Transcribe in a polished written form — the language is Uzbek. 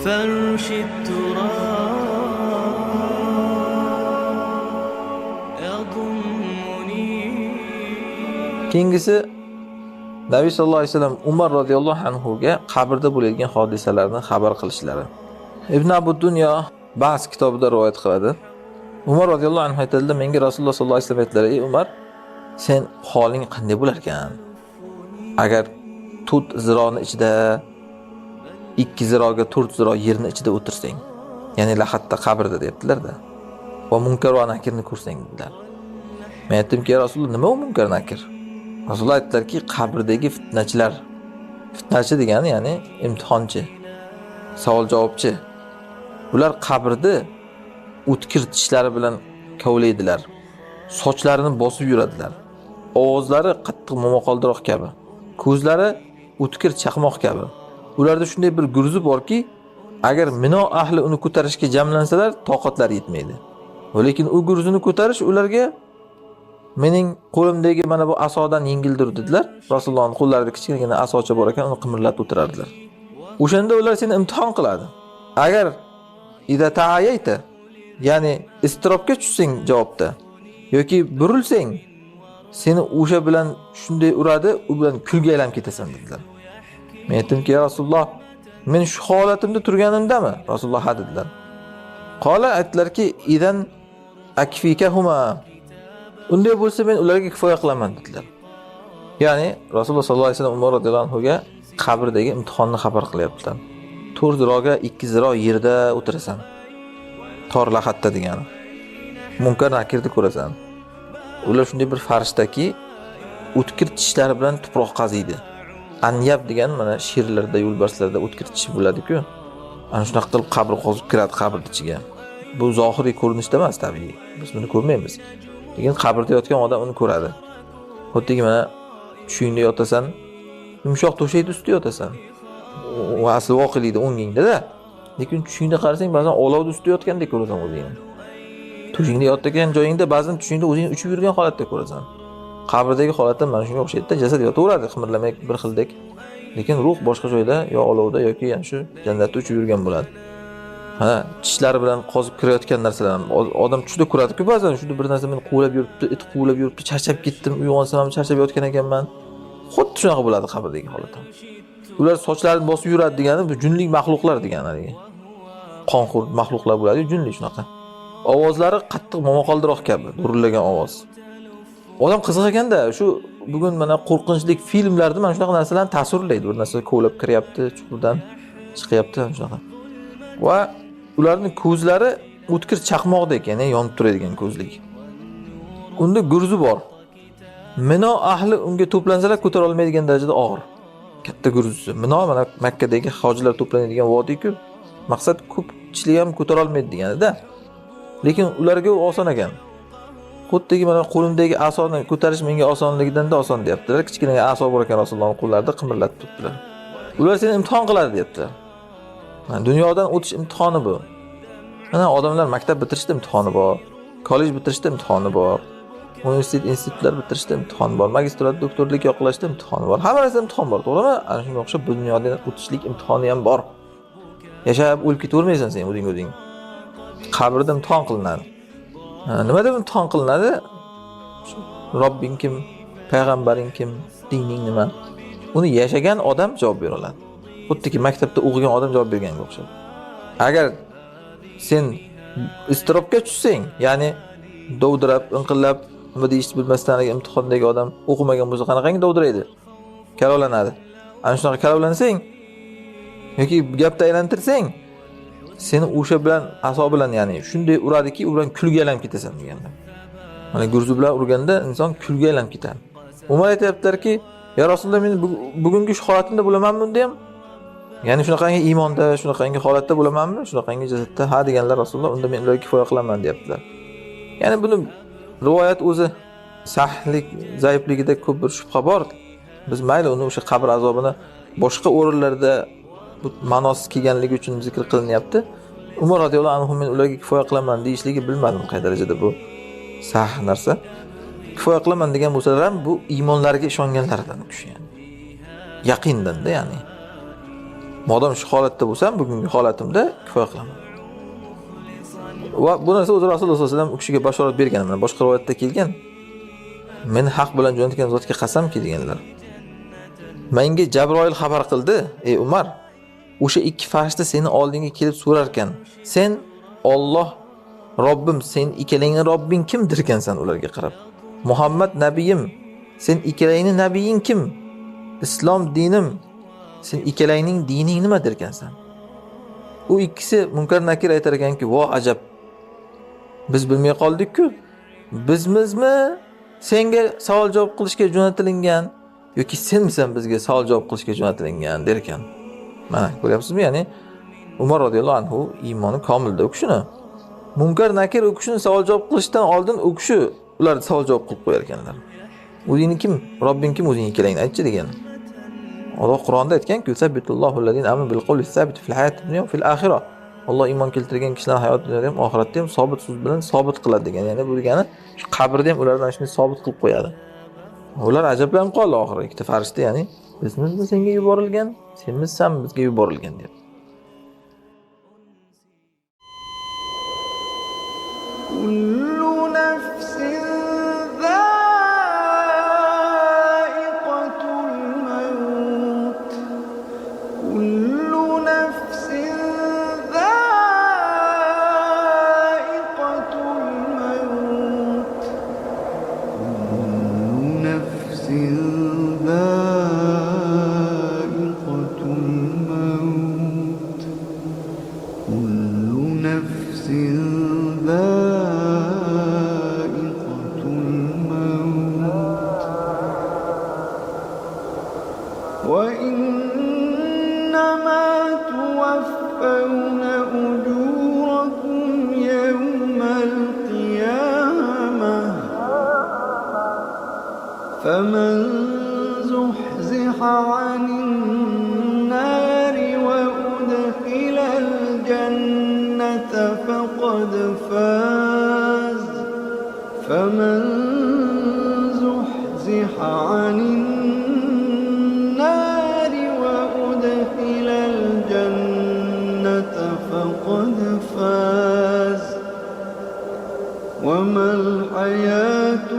فرش التراب يضمني. Keyingisi Nabiy sallallohu alayhi vasallam Umar radhiyallohu anhu ga qabrda bo'lgan hodisalarni xabar qilishlari. Ibn Abu Dunya Ba'z kitobida rivoyat qiladi. Umar radhiyallohu anhu aytadilar, menga Rasululloh sallallohu alayhi vasallam aytdilar: "Ey Umar, sen holing qanday bo'lar ekan? Agar 4 zironi ichida 2 ziroga 4 ziro yerni ichida o'tirsang, ya'ni lahatda qabrda deyaptilar-da. Va munkar va nakirni ko'rsang" dedilar. Men aytdimki, "Ya Rasululloh, nima u munkar nakir?" Rasululloh aytdilarki, qabrdagi fitnachilar. Fitnachi degani ya'ni imtihonchi, savol-javobchi. Ular qabrda o'tkir tishlari bilan kovlaydilar. Sochlarini bosib yuradilar. Ovozlari qattiq momaqaldiroq kabi. Ko'zlari o'tkir chaqmoq kabi. Ularda shunday bir gurzi borki, agar mino ahli uni ko'tarishga jamlansalar, toqatlari yetmaydi. Lekin u gurzini ko'tarish ularga mening qo'limdagi mana bu asodan yengildir dedilar. Rasulullohning qo'llarida kichkinagina asocha bor ekan, uni qimirlatib o'tirardilar. O'shanda ular seni imtihon qiladi. Agar ida ta'ayayta, ya'ni istirobga tushsang javobda yoki burilsang, seni o'sha bilan shunday uradi, u bilan kulga aylanib ketasan dedilar. Men aytdimki, "Ya Rasululloh, men shu holatimda turganimdami?" Rasululloh ha dedilar. Qola aytdilarki, "Idan akfikahuma." Unday bo'lsa men ularga kifoya qilaman dedilar. Ya'ni Rasululloh sallallohu alayhi vasallam Umar radhiyallohu anhuga qabrdagi imtihonni xabar qilyaptilar. 4 ziroga 2 ziro yerda o'tirasan. Tor lahatda degani. Munkar nakirni ko'rasan. Ular shunday bir farishtaki, o'tkir tishlari bilan tuproq qaziydi. Anyab degan mana sherlarda, yo'lbarslarda o'tkir tish bo'ladi-ku. Ana shunaqa qilib qabr qozib kiradi qabr ichiga. Bu zohiriy ko'rinishda emas tabiiy. Biz buni ko'rmaymiz. Lekin qabrda yotgan odam uni ko'radi. Xuddiki mana tushingda yotasan, yumshoq to'shakda ustida yotasan. U asli voqelikda o'ngingda-da. Lekin tushingda qarasang, ba'zan olovda ustida yotgandek ko'rasan o'zingni. Tushingda yotgan joyingda ba'zan tushingda o'zingni uchib yurgan holatda ko'rasan. Qabrdagi holatda mana shunga o'xshaydi-da, jasad yotaveradi qimirlamay bir xildek. Lekin ruh boshqa joyda, yo olovda yoki yana shu jannatda uchib yurgan bo'ladi. Ha, tishlari bilan qozib kirayotgan narsalar ham odam tushda ko'radi-ku, ba'zan shunda bir narsa meni quvlab yuribdi, it quvlab yuribdi, charchab ketdim, uyg'onsam ham charchab yotgan ekanman. Xuddi shunaqa bo'ladi qabrdagi holat ham. Ular sochlarini bosib yuradi degani bu junlik mahluqlar degani haligi. Qonxo'r mahluqlar bo'ladi, junlik shunaqa. Ovozlari qattiq momaqaldiroq kabi, durillagan ovoz. Odam qiziq ekanda, shu bugun mana qo'rqinchli filmlarda mana shunaqa narsalarni tasvirlaydi. Bir narsa ko'lab kiryapti, chuqurdan chiqyapti shunaqa. Va ularning ko'zlari o'tkir chaqmoqdek, ya'ni yonib turadigan ko'zlik. Unda gurzi bor. Mino ahli unga to'plansalar ko'tara olmaydigan darajada og'ir. Katta gurzisi. Mino mana Makkadagi hojilar to'planadigan vodiy-ku. Maqsad ko'pchilik ham ko'tara olmaydi degani-da. Lekin ularga u oson ekan. Xuddiki mana qo'limdagi asoni ko'tarish menga osonligidan-da oson deyaptilar. Kichkina aso bor ekan Rasulullohning qo'llarida qimirlatib turibdilar. Ular seni imtihon qiladi deyaptilar. Mana dunyodan o'tish imtihoni bu. Mana odamlar maktab bitirishda imtihoni bor, kollej bitirishda imtihoni bor, institutlar bitirishda imtihon bor, magistrat, doktorlik yoqlashda imtihoni bor. Hamma narsa imtihon bor, to'g'rimi? Ana shunga o'xshab bu dunyodan o'tishlik imtihoni ham bor. Yashab o'lib ketavermaysan sen o'zing. Qabrda imtihon qilinadi. Nima deb imtihon qilinadi? Robbing kim, payg'ambaring kim, dining nima? Uni yashagan odam javob bera oladi. Xuddiki maktabda o'qigan odam javob berganga o'xshaydi. Agar sen istirobga tushsang, ya'ni dovdirab, inqillab, nima deyishni bilmasdan imtihondagi odam o'qimagan bo'lsa qanaqangi dovdiraydi? Kalovlanadi. Ana shunaqa kalovlansang yoki gapda aylantirsang, seni o'sha bilan aso bilan, ya'ni shunday uradiki, u bilan kulga aylanib ketasan deganda. Mana gurzi bilan urganda inson kulga aylanib ketadi. Umar aytayaptilarki, "Ya Rasululloh, men bugungi shu holatimda bo'lamanmi unda ham?" Ya'ni shunaqangi iymonda, shunaqangi holatda bo'lamanmi? Shunaqangi jasadda ha deganlar Rasululloh, unda men ularga kifoya qilaman deyaptilar. Ya'ni buni rivoyat o'zi sahihlik, zaifligida ko'p bir shubha bor. Biz mayli uni o'sha qabr azobini boshqa o'rinlarda bu ma'nosiz kelganligi uchun zikr qilinyapti. Umar radhiyallohu anhu men ularga kifoya qilaman deyishligi bilmadim qay darajada bu sahih narsa. Kifoya qilaman degan bo'lsalar ham bu iymonlariga ishonganlardan kishi, ya'ni yaqindan-da, ya'ni Modam shu holatda bo'lsam, bugungi holatimda kifoya qilaman. Va bu narsa o'zi Rasululloh sollallohu alayhi vasallam u kishiga bashorat bergan. Mana boshqa rivoyatda kelgan. Meni haq bilan jo'natgan zotga qasamki deganlar. Menga Jabroil xabar qildi, ey Umar, o'sha ikki farishta seni oldingga kelib so'rar ekan. Sen Alloh Robbim, sen ikkalangning Robbing kim derkansan ularga qarab. Muhammad nabiyim, sen ikkalangning nabiying kim? Islom dinim, sen ikkalangning dining nima derkansan? U ikkisi Munkar Nakir aytar ekanki, "Vo ajab. Biz bilmay qoldik-ku. Bizmizmi senga savol javob qilishga jo'natilingan yoki senmisan bizga savol javob qilishga jo'natilingan?" der ekan. Mana ko'ryapsizmi? Ya'ni Umar radhiyallohu anhu iymoni komilda u kishini. Munkar Nakir u kishini savol javob qilishdan oldin u kishi ularni savol javob qilib qo'yar ekanlar. O'zing kim? Robbing kim? O'zing ikkalangni aytchi degan. Alloh Qur'onda aytgan-ku, "Sabbitullohu allazina amanu bil qawli sabit fil hayati dunya va fil oxirah." Alloh iymon keltirgan kishilarni hayot dunyoda ham, oxiratda ham sobit so'z bilan sobit qiladi degan. Ya'ni bu degani shu qabrda ham ulardan shuni sobit qilib qo'yadi. Ular ajablanib qoldi oxiri ikkita farishta, ya'ni bizmizmi senga yuborilgan, senmizsan bizga yuborilgan deb. Kullu nafsin dha'iqatul maut. Kullu nafsin dha'iqatul maut. Kullu nafsin dha'iqatul maut. Kullu nafsin وإنما توفون أجوركم يوم القيامة فمن زحزح عن النار وأدخل الجنة فقد فاز فمن زحزح عن النار وأدخل الجنة فقد فاز وما الحياة